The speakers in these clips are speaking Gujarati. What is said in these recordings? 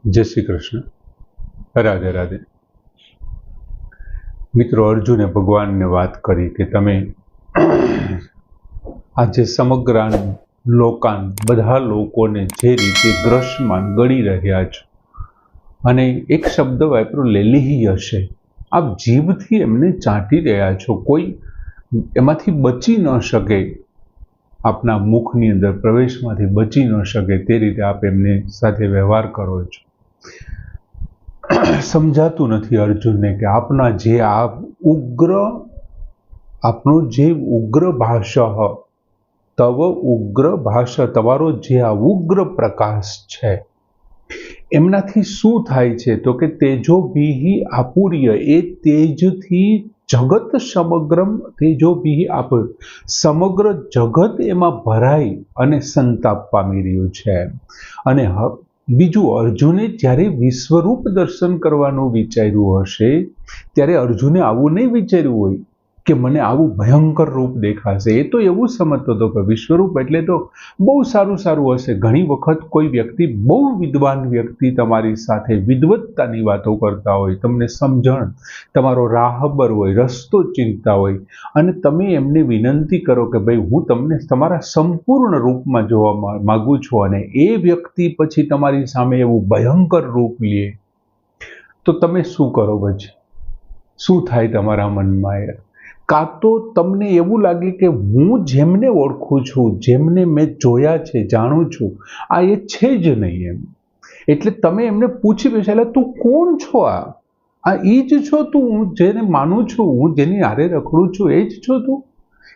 જય શ્રી કૃષ્ણ. રાધે રાધે. મિત્રો, અર્જુને ભગવાનને વાત કરી કે તમે આજે સમગ્ર લોકાન બધા લોકોને જે રીતે ગ્રસમાન ગળી રહ્યા છો, અને એક શબ્દ વાપરો લેલીહી હશે, આપ જીભથી એમને ચાટી રહ્યા છો, કોઈ એમાંથી બચી ન શકે, આપના મુખની અંદર પ્રવેશમાંથી બચી ન શકે તે રીતે આપ એમની સાથે વ્યવહાર કરો છો. સમજાતું નથી અર્જુનને કે આપના જે આ આપણું જે ઉગ્ર ભાષા, તવ ઉગ્ર ભાષા, તમારો જે આ ઉગ્ર પ્રકાશ છે એમનાથી શું થાય છે? તો કે તેજો ભીહી આપુર્ય, એ તેજથી જગત સમગ્રમ તેજો ભીહી આપુર્ય, સમગ્ર જગત એમાં ભરાઈ અને સંતાપ પામી રહ્યું છે. અને બીજું, અર્જુને જ્યારે વિશ્વરૂપ દર્શન કરવાનું વિચાર્યું હશે ત્યારે અર્જુને આવું નહીં વિચાર્યું હોય કે મને આવું ભયંકર રૂપ દેખાશે. એ તો એવું સમજતો હતો કે વિશ્વરૂપ એટલે તો બહુ સારું હશે. ઘણી વખત કોઈ વ્યક્તિ, બહુ વિદ્વાન વ્યક્તિ તમારી સાથે વિદવત્તાની વાતો કરતા હોય, તમને સમજણ, તમારો રાહબર હોય, રસ્તો ચિંતા હોય, અને તમે એમને વિનંતી કરો કે ભાઈ હું તમને તમારા સંપૂર્ણ રૂપમાં જોવા માગું છું, અને એ વ્યક્તિ પછી તમારી સામે એવું ભયંકર રૂપ લે, તો તમે શું કરો? પછી શું થાય તમારા મનમાં? યાર, કાં તો તમને એવું લાગે કે હું જેમને ઓળખું છું, જેમને મેં જોયા છે, જાણું છું, આ એ છે જ નહીં એમ. એટલે તમે એમને પૂછી બેસેલા, તું કોણ છો? આ એ જ છો તું? હું જેને માનું છું, હું જેની હારે રખડું છું, એ જ છો તું?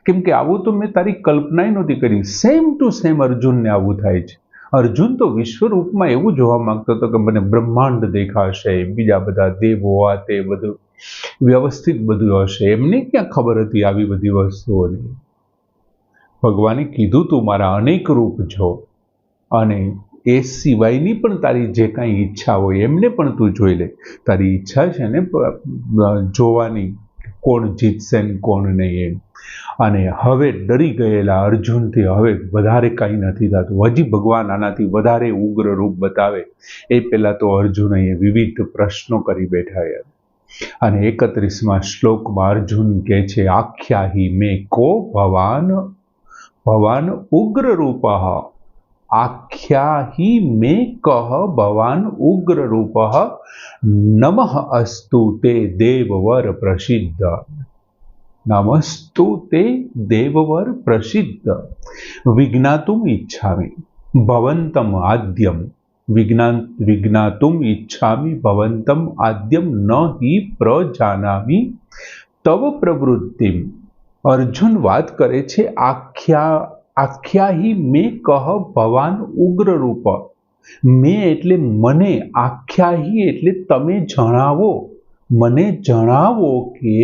કેમ કે આવું તો મેં તારી કલ્પના નહોતી કરી. સેમ ટુ સેમ અર્જુનને આવું થાય છે. અર્જુન તો વિશ્વરૂપમાં એવું જોવા માંગતો હતો કે મને બ્રહ્માંડ દેખાશે, બીજા બધા દેવો, આ તે બધું વ્યવસ્થિત બધું હશે. એમને ક્યાં ખબર હતી આવી બધી વસ્તુઓની? ભગવાને કીધું તું મારા અનેક રૂપ છો, અને એ સિવાયની પણ તારી જે કાંઈ ઈચ્છા હોય એમને પણ તું જોઈ લે. તારી ઈચ્છા છે ને જોવાની, કોણ જીતશે ને કોણ નહીં એમ. અને હવે ડરી ગયેલા અર્જુનથી હવે વધારે કાંઈ નથી થતું. હજી ભગવાન આનાથી વધારે ઉગ્ર રૂપ બતાવે એ પહેલા તો અર્જુન અહીંયા વિવિધ પ્રશ્નો કરી બેઠા. અને 31મા શ્લોકમાં અર્જુન કહે છે, આખ્યાહી મે કો ભવાન ઉગ્ર રૂપ, આખ્યાહી મે કહ ભવાન ઉગ્ર રૂપ, નમઃ અસ્તુ તે દેવવર પ્રસિદ્ધ, નમસ્તુ તે દેવવર પ્રસિદ્ધ, વિજ્ઞાતુમ ઈચ્છામિ ભવંતમ આદ્યમ, વિજ્ઞાતુમ ઈચ્છામિ ભવંતમ આદ્યમ ન હિ પ્રજાનામિ તવ પ્રવૃત્તિમ. અર્જુન વાત કરે છે, આખ્યાહી મે કહ ભવાન ઉગ્ર રૂપ. મેં એટલે મને, આખ્યાહી એટલે તમે જણાવો, મને જણાવો કે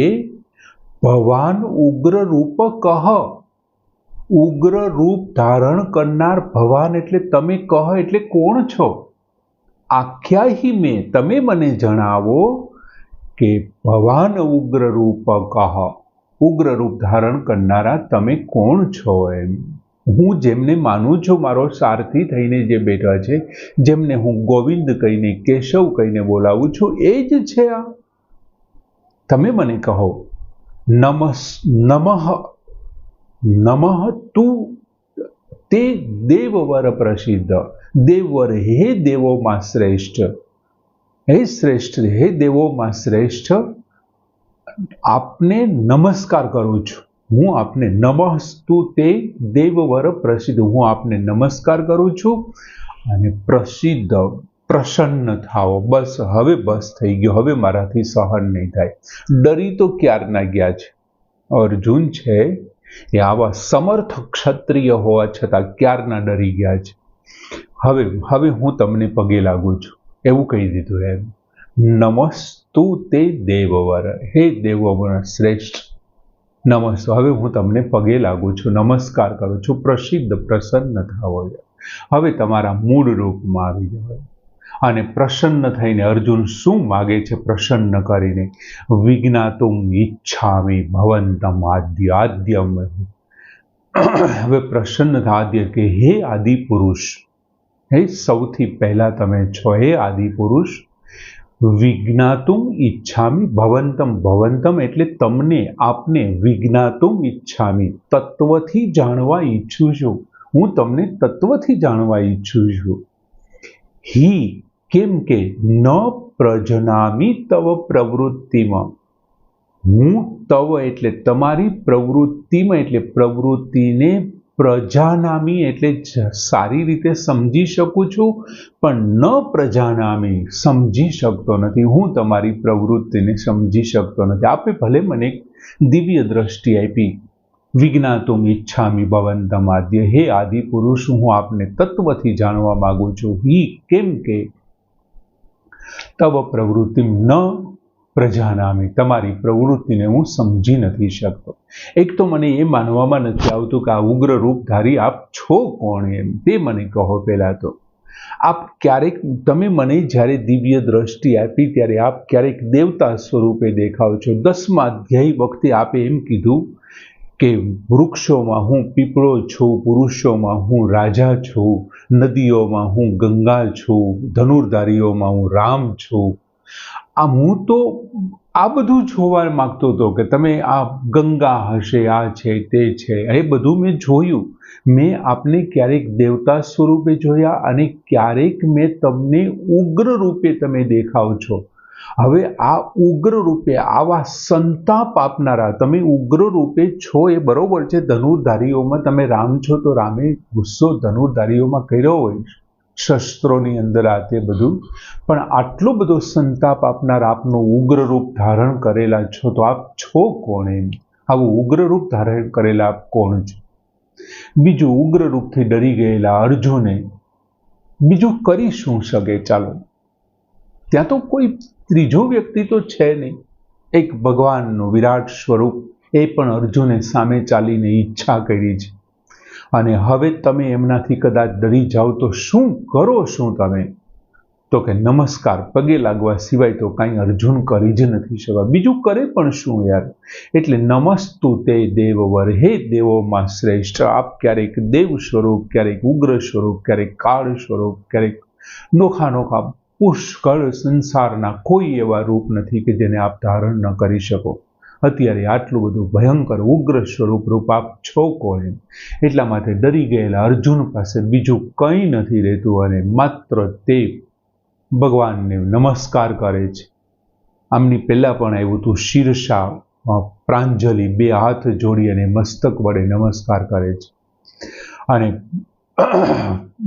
ભવાન ઉગ્ર રૂપ કહ, ઉગ્ર રૂપ ધારણ કરનાર ભવાન એટલે તમે, કહ એટલે કોણ છો? આખ્યાહી મેં, તમે મને જણાવો કે ભવાન ઉગ્ર રૂપ કહ, ઉગ્ર રૂપ ધારણ કરનારા તમે કોણ છો? એમ. હું જેમને માનું છું, મારો સારથી થઈને જે બેઠા છે, જેમને હું ગોવિંદ કહીને, કેશવ કહીને બોલાવું છું, એ જ છે આ. તમે મને કહો. નમઃ તું તે દેવવર પ્રસિદ્ધ, દેવવર, હે દેવોમાં શ્રેષ્ઠ, હે શ્રેષ્ઠ, હે દેવોમાં શ્રેષ્ઠ, આપને નમસ્કાર કરું છું. હું આપને, નમસ્તુ તે દેવવર પ્રસિદ્ધ, હું આપને નમસ્કાર કરું છું. અને પ્રસિદ્ધ, પ્રસન્ન થાઓ. બસ, હવે બસ થઈ ગયો, હવે મારાથી સહન નહીં થાય. ડરી તો ક્યારના ગયા છે અર્જુન છે એ, આવા સમર્થ ક્ષત્રિય હોવા છતાં ક્યારના ડરી ગયા છે. હવે હું તમને પગે લાગુ છું, એવું કહી દીધું એમ. નમસ્તુ તે દેવવર, હે દેવવર શ્રેષ્ઠ, નમસ્તે, હવે હું તમને પગે લાગુ છું, નમસ્કાર કરું છું. પ્રસિદ્ધ, પ્રસન્ન થાઓ. હવે તમારા મૂળ રૂપમાં આવી જાઓ. અને પ્રસન્ન થઈને અર્જુન શું માગે છે? પ્રસન્ન કરીને, વિજ્ઞાતુમ ઈચ્છામિ ભવંતમ આદ્યમ. હવે પ્રસન્ન આદ્ય કે હે આદિ પુરુષ, હે સૌથી પહેલા તમે છો, હે આદિપુરુષ. વિજ્ઞાતુમ ઈચ્છામિ ભવંતમ. ભવંતમ એટલે તમને, આપને. વિજ્ઞાતુમ ઈચ્છામિ તત્વથી જાણવા ઈચ્છું છું. હું તમને તત્વથી જાણવા ઈચ્છું છું. હિ કેમ કે ન પ્રજનામિ તવ પ્રવૃત્તિમાં. હું તવ એટલે તમારી, પ્રવૃત્તિમાં એટલે પ્રવૃત્તિને, પ્રજાનામી એટલે સારી રીતે સમજી શકું છું, પણ ન પ્રજાનામી સમજી શકતો નથી. હું તમારી પ્રવૃત્તિને સમજી શકતો નથી. આપે ભલે મને એક દિવ્ય દ્રષ્ટિ આપી, વિજ્ઞાતુમ ઈચ્છામિ ભવંતમ આદ્ય. હે આદિ પુરુષ, હું આપને તત્વથી જાણવા માંગુ છું. હિ કેમ કે તવ પ્રવૃત્તિ ન પ્રજાનામી, તમારી પ્રવૃત્તિને હું સમજી નથી શકતો. એક તો મને એ માનવામાં નથી આવતું કે આ ઉગ્ર રૂપધારી આપ છો કોણ, એમ તે મને કહો. પહેલા તો આપ ક્યારેક, તમે મને જ્યારે દિવ્ય દ્રષ્ટિ આપી ત્યારે આપ ક્યારેક દેવતા સ્વરૂપે દેખાવ છો. 10મા અધ્યાય વખતે આપે એમ કીધું કે વૃક્ષોમાં હું પીપળો છું, પુરુષોમાં હું રાજા છું, નદીઓમાં હું ગંગા છું, ધનુર્ધારીઓમાં હું રામ છું. હું તો આ બધું જોવા માંગતો હતો કે તમે આ ગંગા હશે, આ છે, તે છે, એ બધું મેં જોયું. મેં આપને ક્યારેક દેવતા સ્વરૂપે જોયા અને ક્યારેક મેં તમને ઉગ્ર રૂપે તમે દેખાવ છો. હવે આ ઉગ્ર રૂપે, આવા સંતાપ આપનારા તમે ઉગ્ર રૂપે છો એ બરોબર છે. ધનુર્ધારીઓમાં તમે રામ છો તો રામે ગુસ્સો ધનુર્ધારીઓમાં કર્યો હોય, શસ્ત્રોની અંદર આ તે બધું, પણ આટલો બધો સંતાપ આપનાર આપનું ઉગ્ર રૂપ ધારણ કરેલા છો તો આપ છો કોણ એમ? આવું ઉગ્ર રૂપ ધારણ કરેલા આપ કોણ છો? બીજું, ઉગ્ર રૂપથી ડરી ગયેલા અર્જુને બીજું કરી શું શકે? ચાલો, ત્યાં તો કોઈ ત્રીજો વ્યક્તિ તો છે નહીં, એક ભગવાનનું વિરાટ સ્વરૂપ, એ પણ અર્જુને સામે ચાલીને ઈચ્છા કરી છે. અને હવે તમે એમનાથી કદાચ ડરી જાઓ તો શું કરો? શું તમે તો કે નમસ્કાર, પગે લાગવા સિવાય તો કાંઈ અર્જુન કરી જ નથી શકતા. બીજું કરે પણ શું યાર? એટલે નમસ્તુ તે દેવવર, હે દેવોમાં શ્રેષ્ઠ. આપ ક્યારેક દેવ સ્વરૂપ, ક્યારેક ઉગ્ર સ્વરૂપ, ક્યારેક કાળ સ્વરૂપ, ક્યારેક નોખા નોખા પુષ્કળ સંસારના કોઈ એવા રૂપ નથી કે જેને આપ ધારણ ન કરી શકો. અત્યારે આટલું બધું ભયંકર ઉગ્ર સ્વરૂપ રૂપ આપ છો કોણ? એટલા માટે ડરી ગયેલા અર્જુન પાસે બીજું કંઈ નથી રહેતું અને માત્ર તે ભગવાનને નમસ્કાર કરે છે. આમની પહેલા પણ આવ્યું હતું, શીર્ષા પ્રાંજલિ, બે હાથ જોડી અને મસ્તક વડે નમસ્કાર કરે છે. અને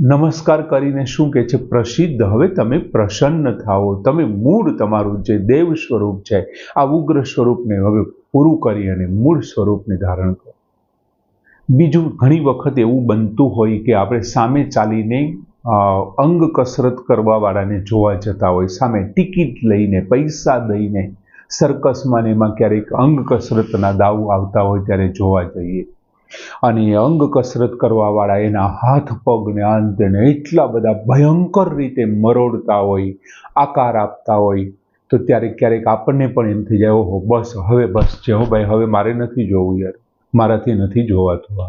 નમસ્કાર કરીને શું કહે છે? પ્રસિદ્ધ, હવે તમે પ્રસન્ન થાઓ, તમે મૂળ તમારું જે દેવ સ્વરૂપ છે આ ઉગ્ર સ્વરૂપને હવે પૂરું કરી અને મૂળ સ્વરૂપને ધારણ કરો. બીજું, ઘણી વખત એવું બનતું હોય કે આપણે સામે ચાલીને અંગ કસરત કરવા વાળાને જોવા જતા હોય, સામે ટિકિટ લઈને, પૈસા દઈને, સર્કસમાં એમાં ક્યારેક અંગ કસરતના દાવ આવતા હોય ત્યારે જોવા જઈએ. અને અંગ કસરત કરવાવાળા એના હાથ પગને અંતે એટલા બધા ભયંકર રીતે મરોડતા હોય, આકાર આપતા હોય, તો ત્યારે ક્યારેક આપણને પણ એમ થઈ જાય, ઓહો બસ, હવે બસ છે હો ભાઈ, હવે મારે નથી જોવું યાર, મારાથી નથી જોવાતું.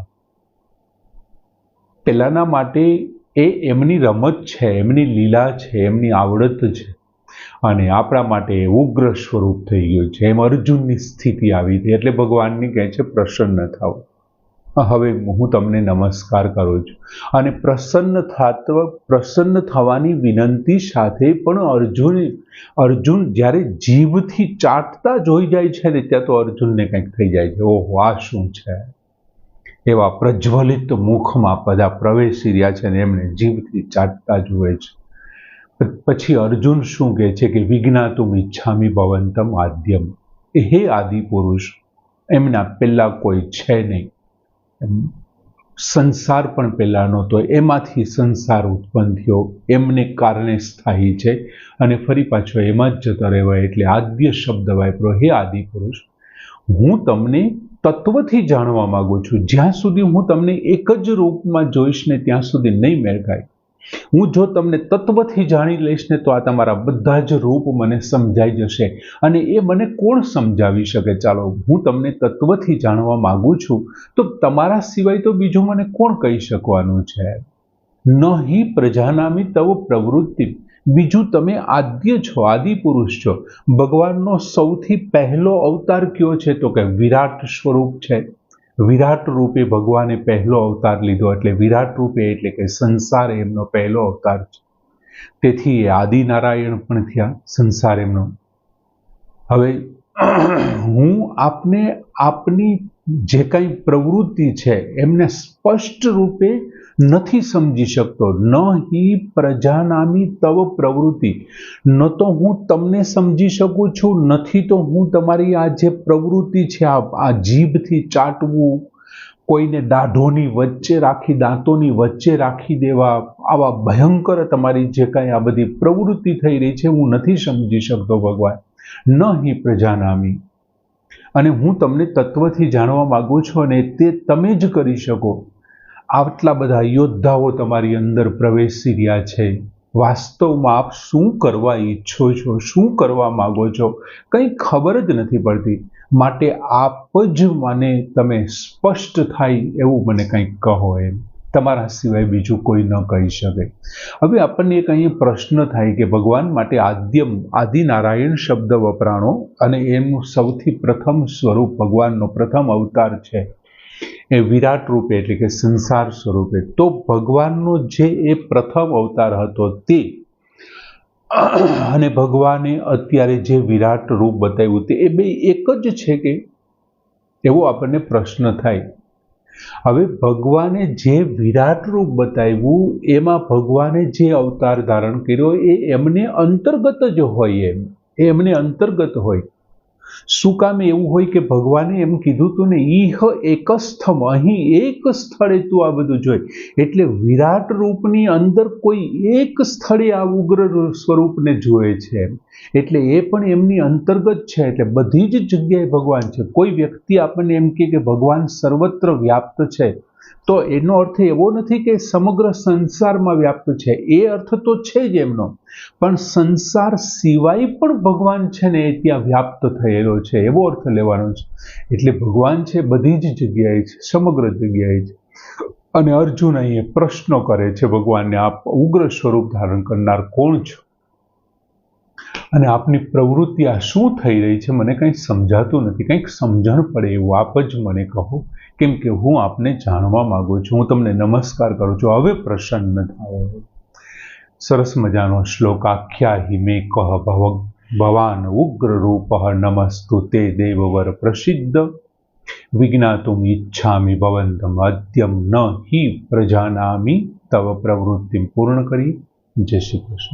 પહેલાના માટે એ એમની રમત છે, એમની લીલા છે, એમની આવડત છે. અને આપણા માટે ઉગ્ર સ્વરૂપ થઈ ગયું છે. એમ અર્જુનની સ્થિતિ આવી હતી. એટલે ભગવાનની કહે છે પ્રસન્ન થાવ. હવે હું તમને નમસ્કાર કરું છું. અને પ્રસન્ન થવાની વિનંતી સાથે પણ અર્જુન જ્યારે જીભથી ચાટતા જોઈ જાય છે ને, ત્યાં તો અર્જુનને કંઈક થઈ જાય છે, ઓહો આ શું છે? એવા પ્રજ્વલિત મુખમાં બધા પ્રવેશી રહ્યા છે ને એમને જીભથી ચાટતા જુએ છે. પછી અર્જુન શું કહે છે કે વિજ્ઞાતુમ ઈચ્છામિ ભવંતમ આદ્યમ, હે આદિ પુરુષ, એમના પહેલા કોઈ છે નહીં. સંસાર પણ પહેલા નહોતો, એમાંથી સંસાર ઉત્પન્ન થયો, એમને કારણે સ્થાયી છે અને ફરી પાછો એમાં જ જતો રહેવાય. એટલે આદ્ય શબ્દ વાપરો, હે આદિ પુરુષ, હું તમને તત્વથી જાણવા માંગુ છું. જ્યાં સુધી હું તમને એક જ રૂપમાં જોઈશ ને ત્યાં સુધી નહીં મેળ ખાય. હું જો તમને તત્વથી જાણી લઈશ ને તો આ તમારા બધા જ રૂપ મને સમજાઈ જશે. અને એ મને કોણ સમજાવી શકે? ચાલો, હું તમને તત્વથી જાણવા માંગુ છું તો તમારા સિવાય તો બીજું મને કોણ કહી શકવાનું છે? ન હિ પ્રજાનામી તવ પ્રવૃત્તિ. બીજું, તમે આદ્ય છો, આદિ પુરુષ છો. ભગવાનનો સૌથી પહેલો અવતાર કયો છે? તો કે વિરાટ સ્વરૂપ છે. વિરાટ રૂપે ભગવાને પહેલો અવતાર લીધો, એટલે વિરાટ રૂપે એટલે કે સંસાર એમનો પહેલો અવતાર છે. તેથી એ આદિનારાયણ પણ થયા, સંસાર એમનો. હવે હું આપને આપની જે કંઈ પ્રવૃત્તિ છે એમને સ્પષ્ટ રૂપે નથી સમજી શકતો. ન હિ પ્રજાનામી તવ પ્રવૃત્તિ. ન તો હું તમને સમજી શકું છું, નથી તો હું તમારી આ જે પ્રવૃત્તિ છે, આ જીભથી ચાટવું, કોઈને દાઢોની વચ્ચે રાખી, દાંતોની વચ્ચે રાખી દેવા, આવા ભયંકર તમારી જે કાંઈ આ બધી પ્રવૃત્તિ થઈ રહી છે, હું નથી સમજી શકતો ભગવાન. ન હિ પ્રજાનામી. અને હું તમને તત્વથી જાણવા માંગુ છું, અને તે તમે જ કરી શકો. આટલા બધા યોદ્ધાઓ તમારી અંદર પ્રવેશી રહ્યા છે. વાસ્તવમાં આપ શું કરવા ઈચ્છો છો, શું કરવા માંગો છો, કંઈ ખબર જ નથી પડતી. માટે આપ જ મને તમે સ્પષ્ટ થાય એવું મને કંઈક કહો. એમ તમારા સિવાય બીજું કોઈ ન કહી શકે. હવે આપણને એક અહીંયા પ્રશ્ન થાય કે ભગવાન માટે આદિનારાયણ શબ્દ વપરાણો, અને એનું સૌથી પ્રથમ સ્વરૂપ, ભગવાનનો પ્રથમ અવતાર છે એ વિરાટ રૂપે એટલે કે સંસાર સ્વરૂપે. તો ભગવાનનો જે એ પ્રથમ અવતાર હતો તે અને ભગવાને અત્યારે જે વિરાટ રૂપ બતાવ્યું તે એ બે એક જ છે કે? એવો આપણને પ્રશ્ન થાય. હવે ભગવાને જે વિરાટ રૂપ બતાવ્યું એમાં ભગવાને જે અવતાર ધારણ કર્યો એ એમને અંતર્ગત જ હોય. એ એમને અંતર્ગત હોય. શું કામ એવું હોય કે ભગવાને એમ કીધું તું ને, ઈહ એકસ્થમ, અહીં એક સ્થળે તું આ બધું જોઈ. એટલે વિરાટ રૂપની અંદર કોઈ એક સ્થળે આ ઉગ્ર સ્વરૂપને જોયે છે. એટલે એ પણ એમની અંતર્ગત છે. એટલે બધી જ જગ્યાએ ભગવાન છે. કોઈ વ્યક્તિ આપણને એમ કહે કે ભગવાન સર્વત્ર વ્યાપ્ત છે, તો એનો અર્થ એવો નથી કે સમગ્ર સંસારમાં વ્યાપ્ત છે. એ અર્થ તો છે જ એમનો, પણ સંસાર સિવાય પણ ભગવાન છે ને એ ત્યાં વ્યાપ્ત થયેલો છે, એવો અર્થ લેવાનો છે. એટલે ભગવાન છે બધી જ જગ્યાએ છે, સમગ્ર જગ્યાએ છે. અને અર્જુન અહીંયા પ્રશ્નો કરે છે ભગવાનને, આપ ઉગ્ર સ્વરૂપ ધારણ કરનાર કોણ છો? અને આપની પ્રવૃત્તિ આ શું થઈ રહી છે? મને કંઈ સમજાતું નથી. કંઈક સમજણ પડે એવું આપ જ મને કહો, કેમ કે હું આપને જાણવા માંગુ છું. હું તમને નમસ્કાર કરું છું. હવે પ્રસન્ન થાઓ. સરસ મજાનો શ્લોક. આખ્યાહી મે કહ ભવાન ઉગ્ર રૂપ નમસ્તુ તે દેવવર પ્રસિદ્ધ વિજ્ઞાતુમ ઈચ્છામિ ભવંતમ અદ્યમ ન હિ પ્રજાનામિ તવ પ્રવૃત્તિ. પૂર્ણ કરી. જય શ્રી કૃષ્ણ.